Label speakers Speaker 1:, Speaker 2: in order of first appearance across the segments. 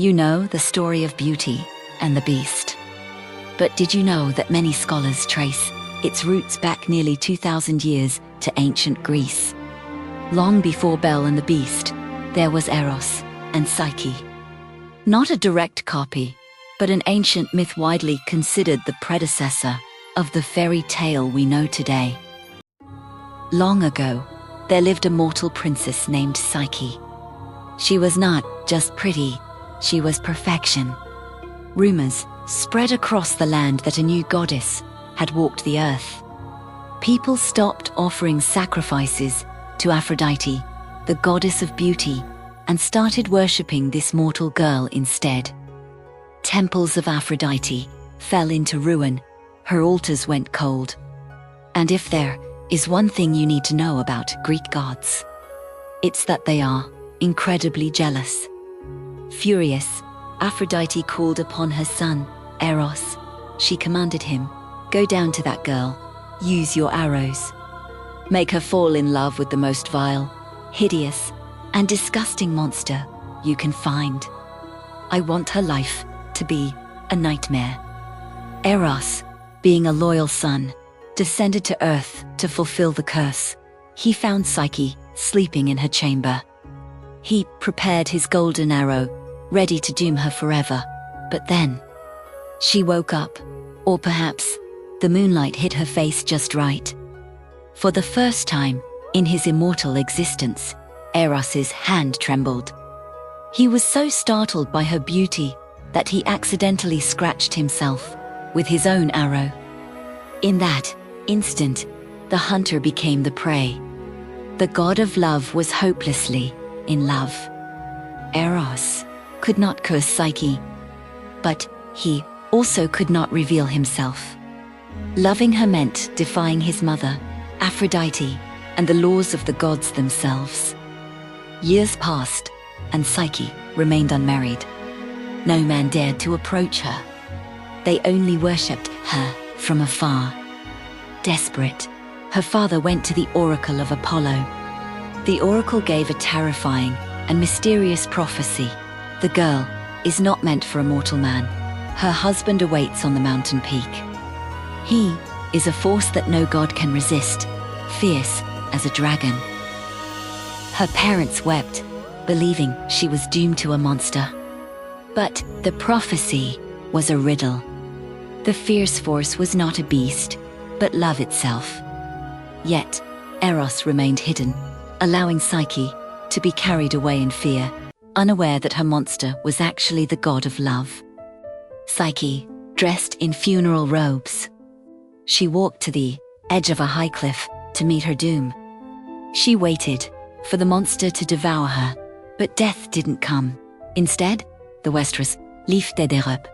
Speaker 1: You know the story of Beauty and the Beast. But did you know that many scholars trace its roots back nearly 2,000 years to ancient Greece? Long before Belle and the Beast, there was Eros and Psyche. Not a direct copy, but an ancient myth widely considered the predecessor of the fairy tale we know today. Long ago, there lived a mortal princess named Psyche. She was not just pretty, she was perfection. Rumors spread across the land that a new goddess had walked the earth. People stopped offering sacrifices to Aphrodite, the goddess of beauty, and started worshipping this mortal girl instead. Temples of Aphrodite fell into ruin, her altars went cold. And if there is one thing you need to know about Greek gods, it's that they are incredibly jealous. Furious, Aphrodite called upon her son, Eros. She commanded him, "Go down to that girl, use your arrows. Make her fall in love with the most vile, hideous, and disgusting monster you can find. I want her life to be a nightmare." Eros, being a loyal son, descended to earth to fulfill the curse. He found Psyche sleeping in her chamber. He prepared his golden arrow, ready to doom her forever. But then, she woke up, or perhaps the moonlight hit her face just right. For the first time in his immortal existence, Eros's hand trembled. He was so startled by her beauty that he accidentally scratched himself with his own arrow. In that instant, the hunter became the prey. The god of love was hopelessly in love. Eros could not curse Psyche, but he also could not reveal himself. Loving her meant defying his mother, Aphrodite, and the laws of the gods themselves. Years passed, and Psyche remained unmarried. No man dared to approach her. They only worshipped her from afar. Desperate, her father went to the oracle of Apollo. The oracle gave a terrifying and mysterious prophecy. The girl is not meant for a mortal man. Her husband awaits on the mountain peak. He is a force that no god can resist, fierce as a dragon. Her parents wept, believing she was doomed to a monster. But the prophecy was a riddle. The fierce force was not a beast, but love itself. Yet, Eros remained hidden, allowing Psyche to be carried away in fear, unaware that her monster was actually the god of love. Psyche, dressed in funeral robes. She walked to the edge of a high cliff to meet her doom. She waited for the monster to devour her, but death didn't come. Instead, the Westress lifted her up.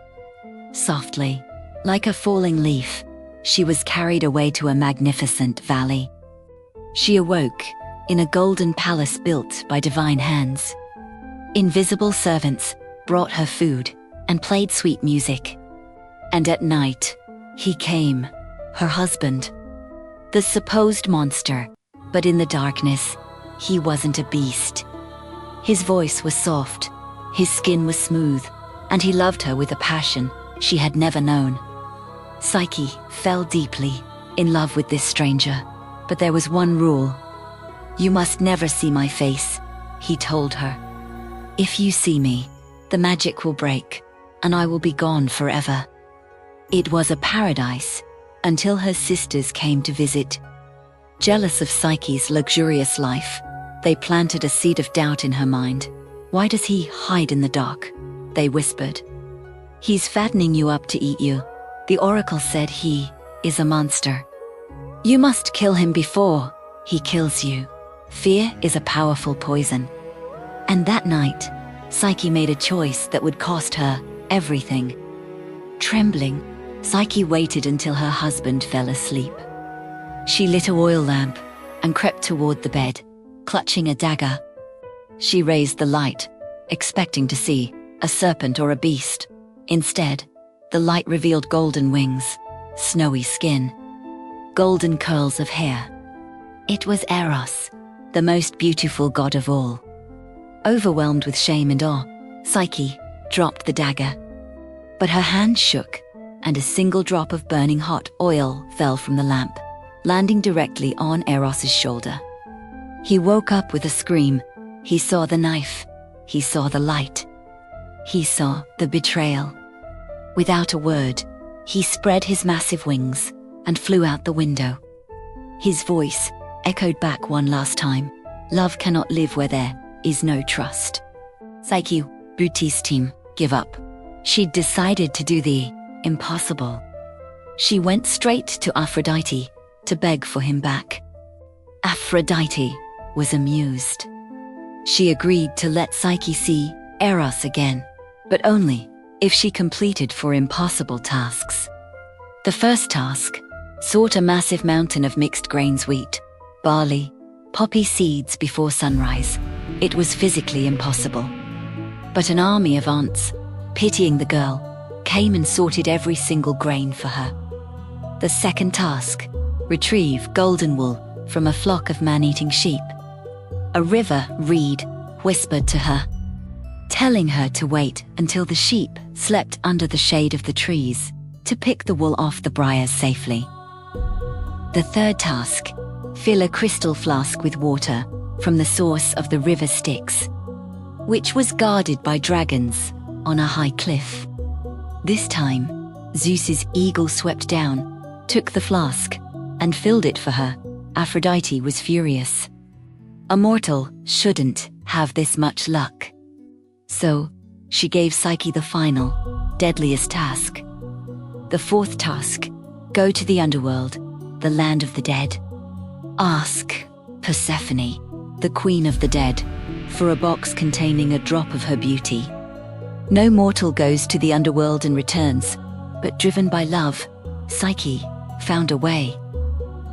Speaker 1: Softly, like a falling leaf, she was carried away to a magnificent valley. She awoke in a golden palace built by divine hands. Invisible servants brought her food and played sweet music. And at night, he came, her husband, the supposed monster, but in the darkness, he wasn't a beast. His voice was soft, his skin was smooth, and he loved her with a passion she had never known. Psyche fell deeply in love with this stranger, but there was one rule. "You must never see my face," he told her. "If you see me, the magic will break, and I will be gone forever." It was a paradise, until her sisters came to visit. Jealous of Psyche's luxurious life, they planted a seed of doubt in her mind. "Why does he hide in the dark?" they whispered. "He's fattening you up to eat you." The oracle said he is a monster. "You must kill him before he kills you. Fear is a powerful poison." And that night, Psyche made a choice that would cost her everything. Trembling, Psyche waited until her husband fell asleep. She lit a oil lamp and crept toward the bed, clutching a dagger. She raised the light, expecting to see a serpent or a beast. Instead, the light revealed golden wings, snowy skin, golden curls of hair. It was Eros, the most beautiful god of all. Overwhelmed with shame and awe, Psyche dropped the dagger. But her hand shook, and a single drop of burning hot oil fell from the lamp, landing directly on Eros's shoulder. He woke up with a scream. He saw the knife. He saw the light. He saw the betrayal. Without a word, he spread his massive wings and flew out the window. His voice echoed back one last time. Love cannot live where there is no trust. Psyche, Beauty's team, give up. She'd decided to do the impossible. She went straight to Aphrodite to beg for him back. Aphrodite was amused. She agreed to let Psyche see Eros again, but only if she completed 4 impossible tasks. The first task sought a massive mountain of mixed grains wheat, barley, poppy seeds before sunrise. It was physically impossible. But an army of ants, pitying the girl, came and sorted every single grain for her. The second task, retrieve golden wool from a flock of man-eating sheep. A river reed whispered to her, telling her to wait until the sheep slept under the shade of the trees to pick the wool off the briars safely. The third task, fill a crystal flask with water from the source of the river Styx, which was guarded by dragons on a high cliff. This time, Zeus's eagle swept down, took the flask, and filled it for her. Aphrodite was furious. A mortal shouldn't have this much luck. So, she gave Psyche the final, deadliest task. The fourth task, go to the underworld, the land of the dead. Ask Persephone, the queen of the dead, for a box containing a drop of her beauty. No mortal goes to the underworld and returns, but driven by love, Psyche found a way.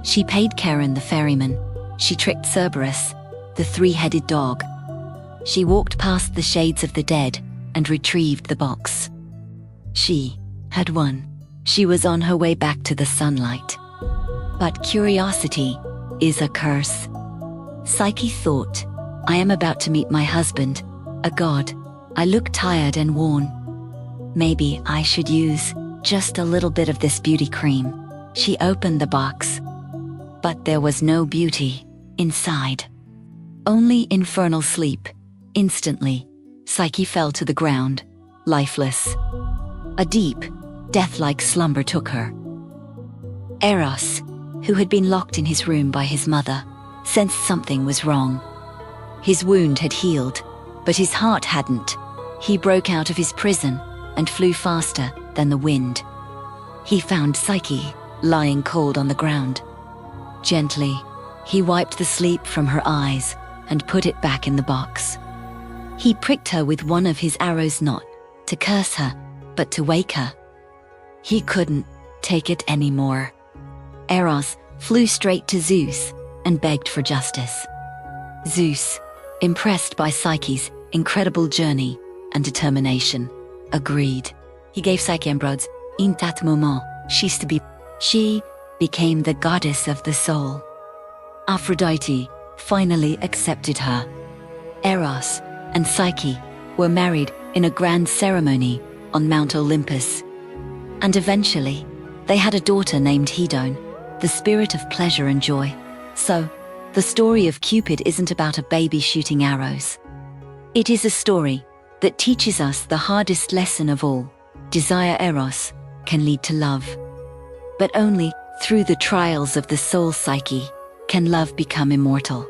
Speaker 1: She paid Charon the ferryman. She tricked Cerberus, the 3-headed dog. She walked past the shades of the dead and retrieved the box. She had won. She was on her way back to the sunlight. But curiosity is a curse. Psyche thought, I am about to meet my husband, a god. I look tired and worn. Maybe I should use just a little bit of this beauty cream. She opened the box. But there was no beauty inside. Only infernal sleep. Instantly, Psyche fell to the ground, lifeless. A deep, death-like slumber took her. Eros, who had been locked in his room by his mother, sensed something was wrong. His wound had healed, but his heart hadn't. He broke out of his prison and flew faster than the wind. He found Psyche lying cold on the ground. Gently, he wiped the sleep from her eyes and put it back in the box. He pricked her with one of his arrows, not to curse her, but to wake her. He couldn't take it anymore. Eros flew straight to Zeus and begged for justice. Zeus, impressed by Psyche's incredible journey and determination, agreed. He gave Psyche emeralds. In that moment, she became the goddess of the soul. Aphrodite finally accepted her. Eros and Psyche were married in a grand ceremony on Mount Olympus. And eventually, they had a daughter named Hedone, the spirit of pleasure and joy. So, the story of Cupid isn't about a baby shooting arrows. It is a story that teaches us the hardest lesson of all. Desire Eros can lead to love. But only through the trials of the soul psyche can love become immortal.